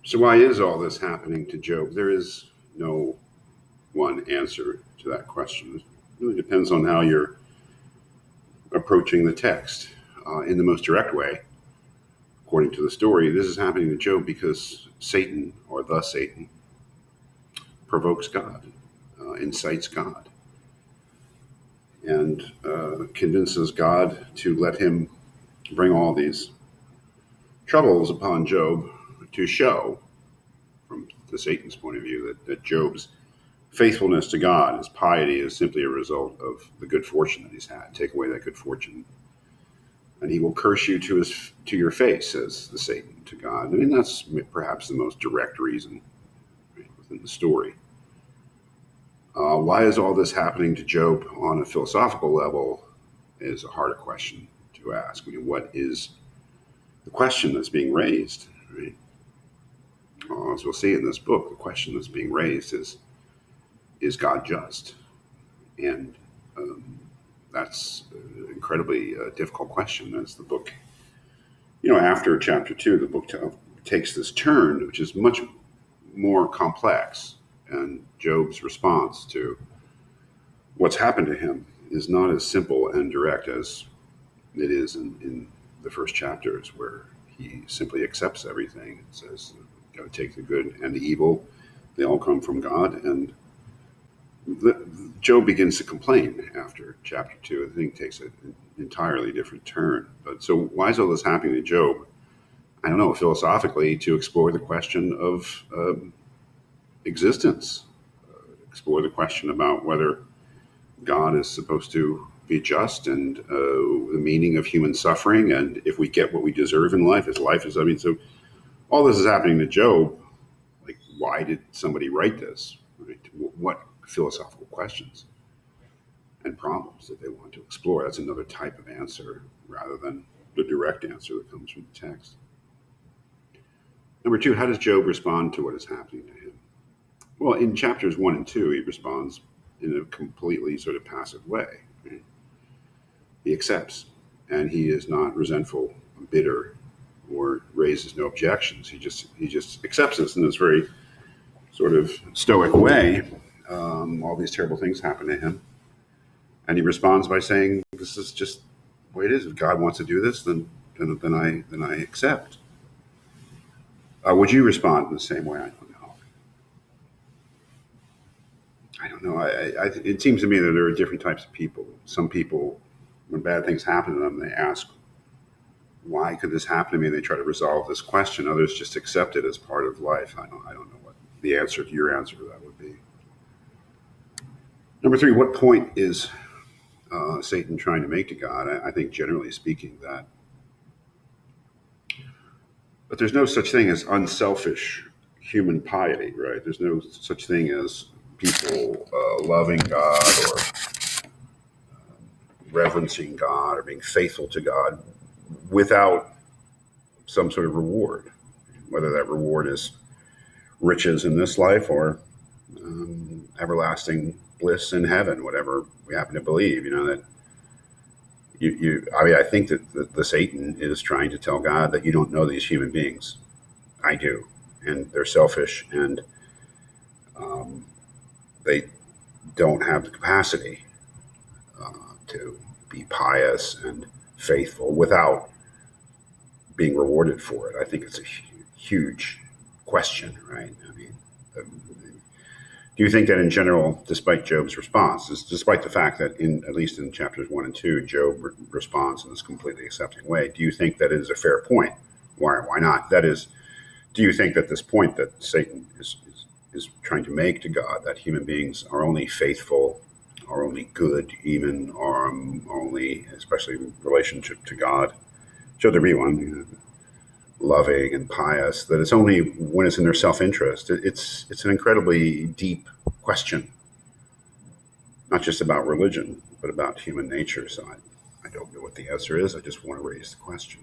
So why is all this happening to Job? There is no one answer to that question. It really depends on how you're approaching the text. In the most direct way, according to the story, this is happening to Job because Satan, or the Satan, provokes God, incites God, and convinces God to let him bring all these troubles upon Job to show, from the Satan's point of view, that Job's faithfulness to God, his piety, is simply a result of the good fortune that he's had. Take away that good fortune, and he will curse you to your face, says the Satan to God. I mean, that's perhaps the most direct reason within the story. Why is all this happening to Job on a philosophical level is a harder question to ask. I mean, what is the question that's being raised? Right? As we'll see in this book, the question that's being raised is God just? And that's an incredibly difficult question. As the book, after chapter 2, the book takes this turn, which is much more complex, and Job's response to what's happened to him is not as simple and direct as it is in the first chapters, where he simply accepts everything and says, "Got to take the good and the evil; they all come from God." And Job begins to complain after chapter 2. I think takes an entirely different turn. But so, why is all this happening to Job? I don't know. Philosophically, to explore the question of existence, explore the question about whether God is supposed to be just, and the meaning of human suffering, and if we get what we deserve in life, as life is. I mean, so all this is happening to Job. Like, why did somebody write this? Right? What philosophical questions and problems that they want to explore? That's another type of answer rather than the direct answer that comes from the text. Number 2, how does Job respond to what is happening to him? Well, in chapters 1 and 2, he responds in a completely sort of passive way. Right? He accepts, and he is not resentful, bitter, or raises no objections. He just accepts this in this very sort of stoic way. All these terrible things happen to him, and he responds by saying, "This is just the way it is. If God wants to do this, then I accept." Would you respond in the same way? I don't know. I don't know. It seems to me that there are different types of people. Some people, when bad things happen to them, they ask, "Why could this happen to me?" And they try to resolve this question. Others just accept it as part of life. I don't know what the answer to your answer to that would be. Number 3, what point is Satan trying to make to God? I think, generally speaking, but there's no such thing as unselfish human piety, right? There's no such thing as people loving God, or reverencing God, or being faithful to God without some sort of reward, whether that reward is riches in this life, or everlasting bliss in heaven, whatever we happen to believe. That I think that the Satan is trying to tell God that you don't know these human beings. I do, and they're selfish, and they don't have the capacity to be pious and faithful without being rewarded for it. I think it's a huge question, right? I mean, do you think that in general, despite Job's response, despite the fact that at least in chapters 1 and 2, Job responds in this completely accepting way, do you think that it is a fair point? Why not? That is, do you think that this point that Satan is trying to make to God, that human beings are only faithful, are only good, even, or only, especially in relationship to God, should there be one, loving and pious, that it's only when it's in their self-interest? It's an incredibly deep question, not just about religion, but about human nature. So I don't know what the answer is. I just want to raise the question.